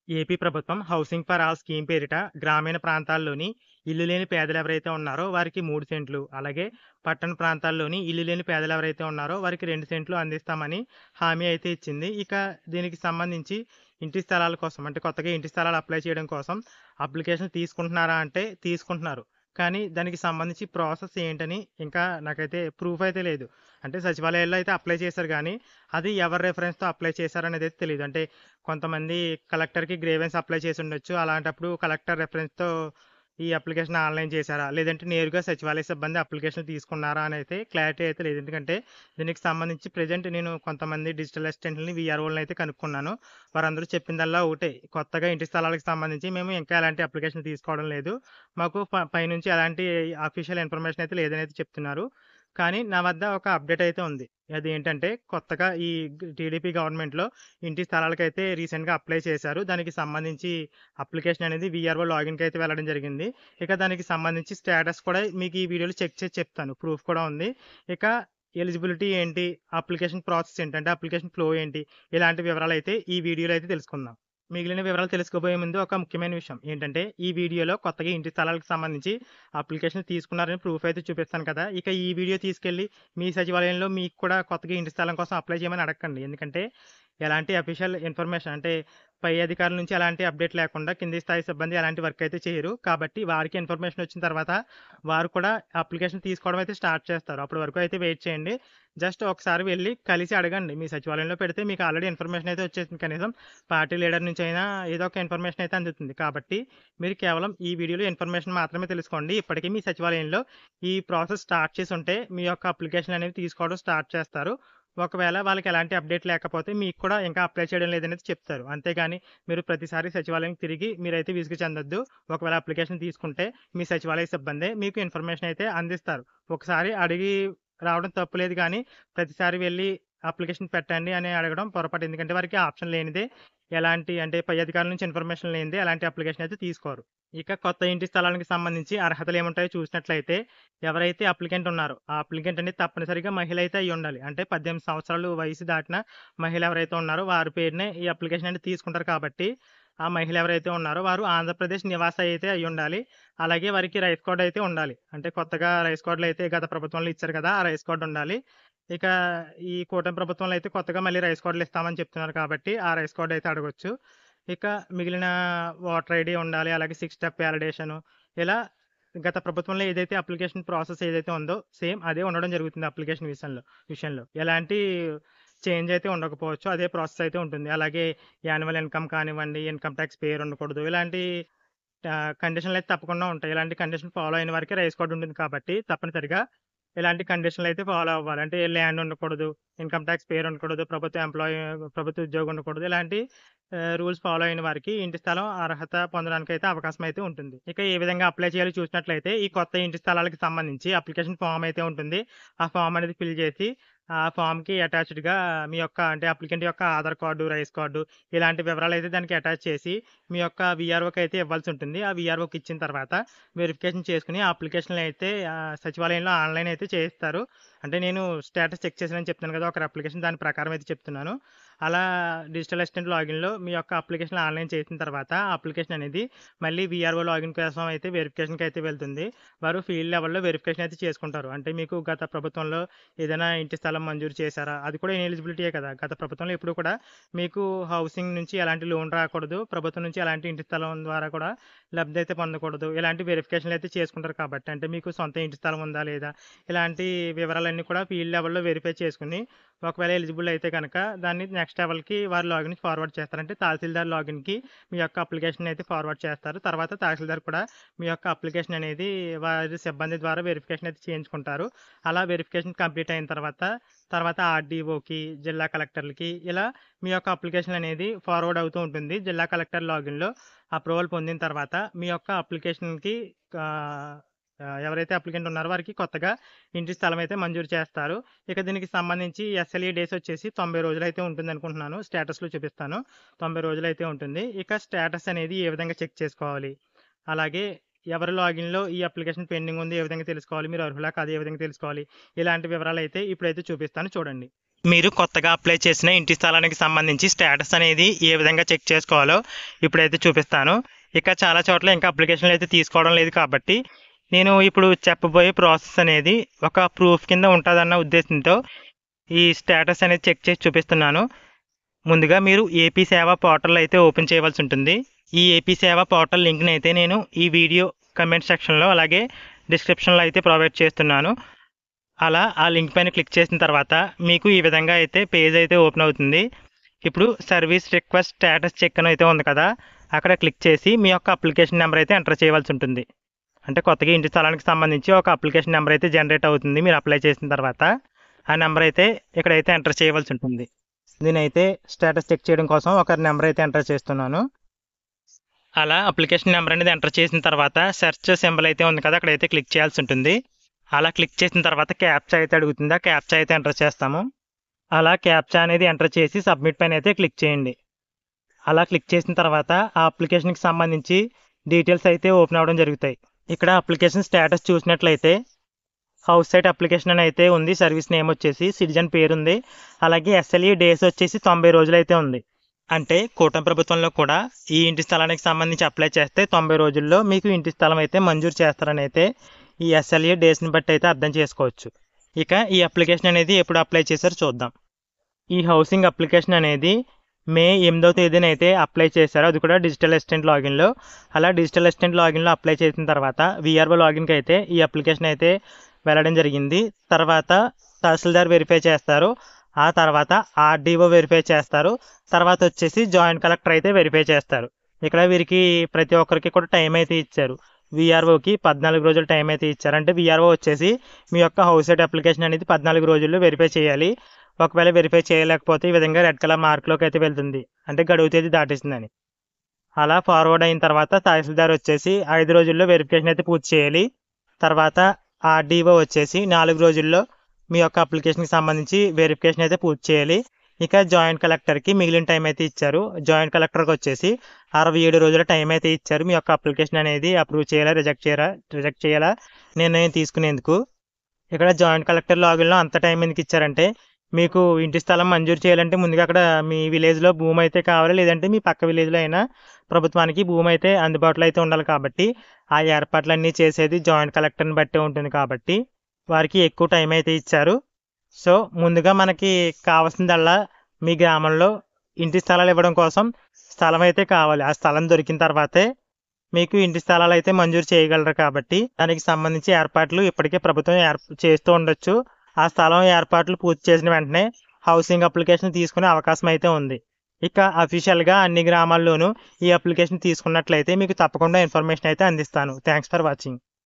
AP ప్రభుత్వం housing for all scheme పేరిట గ్రామీణ ప్రాంతాల్లోని ఇల్లు లేని పేదలు ఎవరైతే ఉన్నారో వారికి 3 సెంట్లు, అలాగే పట్టణ ప్రాంతాల్లోని ఇల్లు లేని పేదలు ఎవరైతే ఉన్నారో వారికి 2 సెంట్లు అందిస్తామని హామీ అయితే ఇచ్చింది. ఇక దీనికి సంబంధించి ఇంటి స్థలాల కోసం అంటే కొత్తగా ఇంటి స్థలాలు అప్లై చేయడం కోసం అప్లికేషన్ తీసుకుంటున్నారా అంటే తీసుకుంటున్నారు. కానీ దానికి సంబంధించి ప్రాసెస్ ఏంటని ఇంకా నాకైతే ప్రూఫ్ అయితే లేదు. అంటే సచివాలయాల్లో అయితే అప్లై చేశారు గానీ, అది ఎవరి రిఫరెన్స్‌తో అప్లై చేశారనేదైతే తెలీదు. అంటే కొంతమంది కలెక్టర్‌కి గ్రీవెన్స్ అప్లై చేసుండొచ్చు. అలాంటప్పుడు కలెక్టర్ రిఫరెన్స్‌తో ఈ అప్లికేషన్ ఆన్‌లైన్ చేశారా? లేదంటే నేరుగా సచివాలయ సిబ్బంది అప్లికేషన్ తీసుకున్నారా అనైతే క్లారిటీ అయితే లేదు. ఎందుకంటే దీనికి సంబంధించి ప్రెజెంట్ నేను కొంతమంది డిజిటల్ అసిస్టెంట్‌లని, వీఆర్ఓలని అయితే కనుక్కున్నాను. వారందరూ చెప్పిందల్లా ఒకటే. కొత్తగా ఇంటి స్థలాలకు సంబంధించి మేము ఇంకా ఎలాంటి అప్లికేషన్ తీసుకోవడం లేదు. మాకు పైనుంచి ఎలాంటి అఫీషియల్ ఇన్ఫర్మేషన్ అయితే లేదనైతే చెప్తున్నారు. కానీ నా వద్ద ఒక అప్డేట్ అయితే ఉంది. అదేంటంటే కొత్తగా ఈ టీడీపీ గవర్నమెంట్‌లో ఇంటి స్థలాలకైతే రీసెంట్‌గా అప్లై చేశారు. దానికి సంబంధించి అప్లికేషన్ అనేది వీఆర్ఓ లాగిన్‌కి అయితే వెళ్ళడం జరిగింది. ఇక దానికి సంబంధించి స్టేటస్ కూడా మీకు ఈ వీడియోలో చెక్ చేసి చెప్తాను. ప్రూఫ్ కూడా ఉంది. ఇక ఎలిజిబిలిటీ ఏంటి? అప్లికేషన్ ప్రాసెస్ ఏంటంటే అప్లికేషన్ ఫ్లో ఏంటి? ఇలాంటి వివరాలైతే ఈ వీడియోలో అయితే తెలుసుకుందాం. మిగిలిన వివరాలు తెలుసుకోబోయే ముందు ఒక ముఖ్యమైన విషయం ఏంటంటే, ఈ వీడియోలో కొత్తగా ఇంటి స్థలాలకు సంబంధించి అప్లికేషన్ తీసుకున్నారని ప్రూఫ్ అయితే చూపిస్తాను కదా! ఇక ఈ వీడియో తీసుకెళ్ళి మీ సచివాలయంలో మీకు కూడా కొత్తగా ఇంటి స్థలం కోసం అప్లై చేయమని అడగకండి. ఎందుకంటే, ఎలాంటి అఫీషియల్ ఇన్ఫర్మేషన్ అంటే పై అధికారుల నుంచి ఎలాంటి అప్డేట్ లేకుండా కింది స్థాయి సిబ్బంది ఎలాంటి వర్క్ అయితే చేయరు. కాబట్టి వారికి ఇన్ఫర్మేషన్ వచ్చిన తర్వాత వారు కూడా అప్లికేషన్ తీసుకోవడం అయితే స్టార్ట్ చేస్తారు. అప్పటి వరకు అయితే వెయిట్ చేయండి. జస్ట్ ఒకసారి వెళ్లి కలిసి అడగండి. మీ సచివాలయంలో పెడితే మీకు ఆల్రెడీ ఇన్ఫర్మేషన్ అయితే వచ్చేసింది. కనీసం పార్టీ లీడర్ నుంచి అయినా ఏదో ఒక ఇన్ఫర్మేషన్ అయితే అందుతుంది. కాబట్టి మీరు కేవలం ఈ వీడియోలో ఇన్ఫర్మేషన్ మాత్రమే తెలుసుకోండి. ఇప్పటికే మీ సచివాలయంలో ఈ ప్రాసెస్ స్టార్ట్ చేసుంటే మీ యొక్క అప్లికేషన్ అనేది తీసుకోవడం స్టార్ట్ చేస్తారు. ఒకవేళ వాళ్ళకి ఎలాంటి అప్డేట్ లేకపోతే మీకు కూడా ఇంకా అప్లై చేయడం లేదనేది చెప్తారు. అంతేగాని మీరు ప్రతిసారి సచివాలయం తిరిగి మీరైతే విసుగు చెందొద్దు. ఒకవేళ అప్లికేషన్ తీసుకుంటే మీ సచివాలయ సిబ్బందే మీకు ఇన్ఫర్మేషన్ అయితే అందిస్తారు. ఒకసారి అడిగి రావడం తప్పు లేదు గానీ, ప్రతిసారి వెళ్లి అప్లికేషన్ పెట్టండి అని అడగడం పొరపాటు. ఎందుకంటే వారికి ఆప్షన్ లేనిదే ఎలాంటి అంటే పై అధికారుల నుంచి ఇన్ఫర్మేషన్ లేనిదే ఎలాంటి అప్లికేషన్ అయితే తీసుకోరు. ఇక కొత్త ఇంటి స్థలానికి సంబంధించి అర్హతలు ఏముంటాయో చూసినట్లయితే ఎవరైతే అప్లికెంట్ ఉన్నారో, ఆ అప్లికెంట్ అనేది తప్పనిసరిగా మహిళ అయితే అయ్యుండాలి. అంటే 18 సంవత్సరాలు వయసు దాటిన మహిళ ఎవరైతే ఉన్నారో వారి పేరునే ఈ అప్లికేషన్ అనేది తీసుకుంటారు కాబట్టి, ఆ మహిళ ఎవరైతే ఉన్నారో వారు ఆంధ్రప్రదేశ్ నివాసి అయితే అయ్యుండాలి. అలాగే వారికి రైస్ కార్డ్ అయితే ఉండాలి. అంటే కొత్తగా రైస్ కార్డ్‌లు అయితే గత ప్రభుత్వంలో ఇచ్చారు కదా! ఆ రైస్ కార్డ్ ఉండాలి. ఇక ఈ కూటమి ప్రభుత్వంలో అయితే కొత్తగా మళ్ళీ రైస్ కార్డ్‌లు ఇస్తామని చెప్తున్నారు కాబట్టి, ఆ రైస్ కార్డ్ అయితే అడగొచ్చు. ఇక మిగిలిన ఓటర్ ఐడీ ఉండాలి. అలాగే 6 స్టెప్ వాలిడేషను ఇలా గత ప్రభుత్వంలో ఏదైతే అప్లికేషన్ ప్రాసెస్ ఏదైతే ఉందో సేమ్ అదే ఉండడం జరుగుతుంది అప్లికేషన్ విషయంలో. ఎలాంటి చేంజ్ అయితే ఉండకపోవచ్చు. అదే ప్రాసెస్ అయితే ఉంటుంది. అలాగే యాన్యువల్ ఇన్‌కమ్ కానివ్వండి, ఇన్‌కమ్ టాక్స్ పేరు ఉండకూడదు. ఇలాంటి కండిషన్‌లయితే తప్పకుండా ఉంటాయి. ఇలాంటి కండిషన్ ఫాలో అయిన వారికే రైస్ కార్డ్ ఉంటుంది కాబట్టి తప్పనిసరిగా ఇలాంటి కండిషన్‌లయితే ఫాలో అవ్వాలి. అంటే ల్యాండ్ ఉండకూడదు, ఇన్‌కమ్ టాక్స్ పేరు ఉండకూడదు, ప్రభుత్వ ఉద్యోగం ఉండకూడదు. ఇలాంటి రూల్స్ ఫాలో అయిన వారికి ఇంటి స్థలం అర్హత పొందడానికైతే అవకాశం అయితే ఉంటుంది. ఇక ఏ విధంగా అప్లై చేయాలో చూసినట్లయితే ఈ కొత్త ఇంటి స్థలాలకు సంబంధించి అప్లికేషన్ ఫార్మ్ అయితే ఉంటుంది. ఆ ఫార్మ్ అనేది ఫిల్ చేసి ఆ ఫార్మ్‌కి అటాచ్డ్‌గా మీ యొక్క అంటే అప్లికెంట్ యొక్క ఆధార్ కార్డు, రైస్ కార్డు ఇలాంటి వివరాలైతే దానికి అటాచ్ చేసి మీ యొక్క వీఆర్ఓకి అయితే ఇవ్వాల్సి ఉంటుంది. ఆ వీఆర్ఓకి ఇచ్చిన తర్వాత వెరిఫికేషన్ చేసుకొని ఆ అప్లికేషన్‌లు అయితే సచివాలయంలో ఆన్‌లైన్ అయితే చేయిస్తారు. అంటే నేను స్టేటస్ చెక్ చేశానని చెప్తున్నాను కదా! ఒకరి అప్లికేషన్ దాని ప్రకారం అయితే చెప్తున్నాను. అలా డిజిటల్ అసిస్టెంట్ లాగిన్‌లో మీ యొక్క అప్లికేషన్ ఆన్‌లైన్ చేసిన తర్వాత ఆ అప్లికేషన్ అనేది మళ్ళీ వీఆర్ఓ లాగిన్ కోసం అయితే వెరిఫికేషన్‌కి అయితే వెళ్తుంది. వారు ఫీల్డ్ లెవెల్‌లో వెరిఫికేషన్ అయితే చేసుకుంటారు. అంటే మీకు గత ప్రభుత్వంలో ఏదైనా ఇంటి స్థలం మంజూరు చేశారా? అది కూడా ఇనెలిజిబిలిటీయే కదా! గత ప్రభుత్వంలో ఎప్పుడు కూడా మీకు హౌసింగ్ నుంచి ఎలాంటి లోన్ రాకూడదు. ప్రభుత్వం నుంచి ఎలాంటి ఇంటి స్థలం ద్వారా కూడా లబ్ధి అయితే పొందకూడదు. ఇలాంటి వెరిఫికేషన్‌లు అయితే చేసుకుంటారు కాబట్టి అంటే మీకు సొంత ఇంటి స్థలం ఉందా? లేదా? ఇలాంటి వివరాలన్నీ కూడా ఫీల్డ్ లెవెల్‌లో వెరిఫై చేసుకొని ఒకవేళ ఎలిజిబుల్ అయితే గనక దాన్ని నెక్స్ట్ లెవెల్‌కి వారు లాగిన్‌కి ఫార్వర్డ్ చేస్తారు. అంటే తహసీల్దార్ లాగిన్‌కి మీ యొక్క అప్లికేషన్ అయితే ఫార్వర్డ్ చేస్తారు. తర్వాత తహసీల్దార్ కూడా మీ యొక్క అప్లికేషన్ అనేది వారి సిబ్బంది ద్వారా వెరిఫికేషన్ అయితే చేయించుకుంటారు. అలా వెరిఫికేషన్ కంప్లీట్ అయిన తర్వాత ఆర్‌డీఓకి, జిల్లా కలెక్టర్‌లకి ఇలా మీ యొక్క అప్లికేషన్ అనేది ఫార్వర్డ్ అవుతూ ఉంటుంది. జిల్లా కలెక్టర్ లాగిన్‌లో అప్రూవల్ పొందిన తర్వాత మీ యొక్క అప్లికేషన్‌కి ఆహ్, ఎవరైతే అప్లికెంట్ ఉన్నారో వారికి కొత్తగా ఇంటి స్థలం అయితే మంజూరు చేస్తారు. ఇక దీనికి సంబంధించి ఎస్ఎల్ఈ డేస్ వచ్చేసి 90 రోజులైతే ఉంటుందనుకుంటున్నాను. స్టేటస్‌లో చూపిస్తాను. 90 రోజులైతే ఉంటుంది. ఇక స్టేటస్ అనేది ఏ విధంగా చెక్ చేసుకోవాలి? అలాగే ఎవరి లాగిన్‌లో ఈ అప్లికేషన్ పెండింగ్ ఉంది ఏ విధంగా తెలుసుకోవాలి? మీరు అర్హులా కాదా ఏ విధంగా తెలుసుకోవాలి? ఇలాంటి వివరాలైతే ఇప్పుడైతే చూపిస్తాను చూడండి. మీరు కొత్తగా అప్లై చేసిన ఇంటి స్థలానికి సంబంధించి స్టేటస్ అనేది ఏ విధంగా చెక్ చేసుకోవాలో ఇప్పుడైతే చూపిస్తాను. ఇక చాలా చోట్ల ఇంకా అప్లికేషన్లు అయితే తీసుకోవడం లేదు కాబట్టి నేను ఇప్పుడు చెప్పబోయే ప్రాసెస్ అనేది ఒక ప్రూఫ్ కింద ఉంటుందన్న ఉద్దేశంతో ఈ స్టేటస్ అనేది చెక్ చేసి చూపిస్తున్నాను. ముందుగా మీరు ఏపీ సేవా పోర్టల్ అయితే ఓపెన్ చేయవలసి ఉంటుంది. ఈ ఏపీ సేవా పోర్టల్ లింక్ని అయితే నేను ఈ వీడియో కమెంట్ సెక్షన్లో అలాగే డిస్క్రిప్షన్లో అయితే ప్రొవైడ్ చేస్తున్నాను. అలా ఆ లింక్ పైన క్లిక్ చేసిన తర్వాత మీకు ఈ విధంగా అయితే పేజ్ అయితే ఓపెన్ అవుతుంది. ఇప్పుడు సర్వీస్ రిక్వెస్ట్ స్టేటస్ చెక్ అని అయితే ఉంది కదా, అక్కడ క్లిక్ చేసి మీ యొక్క అప్లికేషన్ నెంబర్ అయితే ఎంటర్ చేయవలసి ఉంటుంది. అంటే కొత్తగా ఇంటి స్థలానికి సంబంధించి ఒక అప్లికేషన్ నెంబర్ అయితే జనరేట్ అవుతుంది మీరు అప్లై చేసిన తర్వాత. ఆ నెంబర్ అయితే ఇక్కడైతే ఎంటర్ చేయవలసి ఉంటుంది. నేనైతే స్టేటస్ చెక్ చేయడం కోసం ఒక నెంబర్ అయితే ఎంటర్ చేస్తున్నాను. అలా అప్లికేషన్ నెంబర్ అనేది ఎంటర్ చేసిన తర్వాత సెర్చ్ సింబల్ అయితే ఉంది కదా, అక్కడైతే క్లిక్ చేయాల్సి ఉంటుంది. అలా క్లిక్ చేసిన తర్వాత క్యాప్చా అయితే అడుగుతుంది. ఆ క్యాప్చా అయితే ఎంటర్ చేస్తాము. అలా క్యాప్చా అనేది ఎంటర్ చేసి సబ్మిట్ పైన అయితే క్లిక్ చేయండి. అలా క్లిక్ చేసిన తర్వాత ఆ అప్లికేషన్కి సంబంధించి డీటెయిల్స్ అయితే ఓపెన్ అవ్వడం జరుగుతాయి. ఇక్కడ అప్లికేషన్ స్టేటస్ చూసినట్లయితే హౌస్ సైట్ అప్లికేషన్ అని అయితే ఉంది. సర్వీస్ నేమ్ వచ్చేసి సిటిజన్ పేరు ఉంది. అలాగే ఎస్ఎల్ఈ డేస్ వచ్చేసి 90 రోజులు అయితే ఉంది. అంటే కూటమి ప్రభుత్వంలో కూడా ఈ ఇంటి స్థలానికి సంబంధించి అప్లై చేస్తే 90 రోజుల్లో మీకు ఇంటి స్థలం అయితే మంజూరు చేస్తారని అయితే ఈ ఎస్ఎల్ఏ డేస్ని బట్టి అయితే అర్థం చేసుకోవచ్చు. ఇక ఈ అప్లికేషన్ అనేది ఎప్పుడు అప్లై చేశారో చూద్దాం. ఈ హౌసింగ్ అప్లికేషన్ అనేది మే 8వ తేదీన అయితే అప్లై చేశారు. అది కూడా డిజిటల్ అసిస్టెంట్ లాగిన్లో. అలా డిజిటల్ అసిస్టెంట్ లాగిన్లో అప్లై చేసిన తర్వాత విఆర్ఓ లాగిన్కి అయితే ఈ అప్లికేషన్ అయితే వెళ్ళడం జరిగింది. తర్వాత తహసీల్దార్ వెరిఫై చేస్తారు. ఆ తర్వాత ఆర్డీఓ వెరిఫై చేస్తారు. తర్వాత వచ్చేసి జాయింట్ కలెక్టర్ అయితే వెరిఫై చేస్తారు. ఇక్కడ వీరికి ప్రతి ఒక్కరికి కూడా టైం అయితే ఇచ్చారు. విఆర్ఓకి 14 రోజులు టైం అయితే ఇచ్చారు. అంటే విఆర్ఓ వచ్చేసి మీ యొక్క హౌస్ సైట్ అప్లికేషన్ అనేది 14 రోజుల్లో వెరిఫై చేయాలి. ఒకవేళ వెరిఫై చేయలేకపోతే ఈ విధంగా రెడ్ కలర్ మార్క్లోకి అయితే వెళ్తుంది, అంటే గడువు తేదీ దాటేసిందని. అలా ఫార్వర్డ్ అయిన తర్వాత తహసీల్దార్ వచ్చేసి 5 రోజుల్లో వెరిఫికేషన్ అయితే పూర్తి చేయాలి. తర్వాత ఆర్డీఓ వచ్చేసి 4 రోజుల్లో మీ యొక్క అప్లికేషన్కి సంబంధించి వెరిఫికేషన్ అయితే పూర్తి చేయాలి. ఇక జాయింట్ కలెక్టర్కి మిగిలిన టైం అయితే ఇచ్చారు. జాయింట్ కలెక్టర్కి వచ్చేసి 67 రోజుల టైం అయితే ఇచ్చారు మీ యొక్క అప్లికేషన్ అనేది అప్రూవ్ చేయాలా రిజెక్ట్ చేయాలా నిర్ణయం తీసుకునేందుకు. ఇక్కడ జాయింట్ కలెక్టర్ లాగిన్లో అంత టైం ఎందుకు ఇచ్చారంటే మీకు ఇంటి స్థలం మంజూరు చేయాలంటే ముందుగా అక్కడ మీ విలేజ్లో భూమి అయితే కావాలి, లేదంటే మీ పక్క విలేజ్లో అయినా ప్రభుత్వానికి భూమి అయితే అందుబాటులో అయితే ఉండాలి. కాబట్టి ఆ ఏర్పాట్లన్నీ చేసేది జాయింట్ కలెక్టర్ని బట్టే ఉంటుంది కాబట్టి వారికి ఎక్కువ టైం అయితే ఇచ్చారు. సో ముందుగా మనకి కావాల్సిందల్లా మీ గ్రామంలో ఇంటి స్థలాలు ఇవ్వడం కోసం స్థలం అయితే కావాలి. ఆ స్థలం దొరికిన తర్వాతే మీకు ఇంటి స్థలాలు అయితే మంజూరు చేయగలరు. కాబట్టి దానికి సంబంధించి ఏర్పాట్లు ఇప్పటికే ప్రభుత్వం చేస్తూ ఉండొచ్చు. ఆ స్థలం ఏర్పాట్లు పూర్తి చేసిన వెంటనే హౌసింగ్ అప్లికేషన్ తీసుకునే అవకాశం అయితే ఉంది. ఇక అఫీషియల్గా అన్ని గ్రామాల్లోనూ ఈ అప్లికేషన్ తీసుకున్నట్లయితే మీకు తప్పకుండా ఇన్ఫర్మేషన్ అయితే అందిస్తాను. Thanks for watching.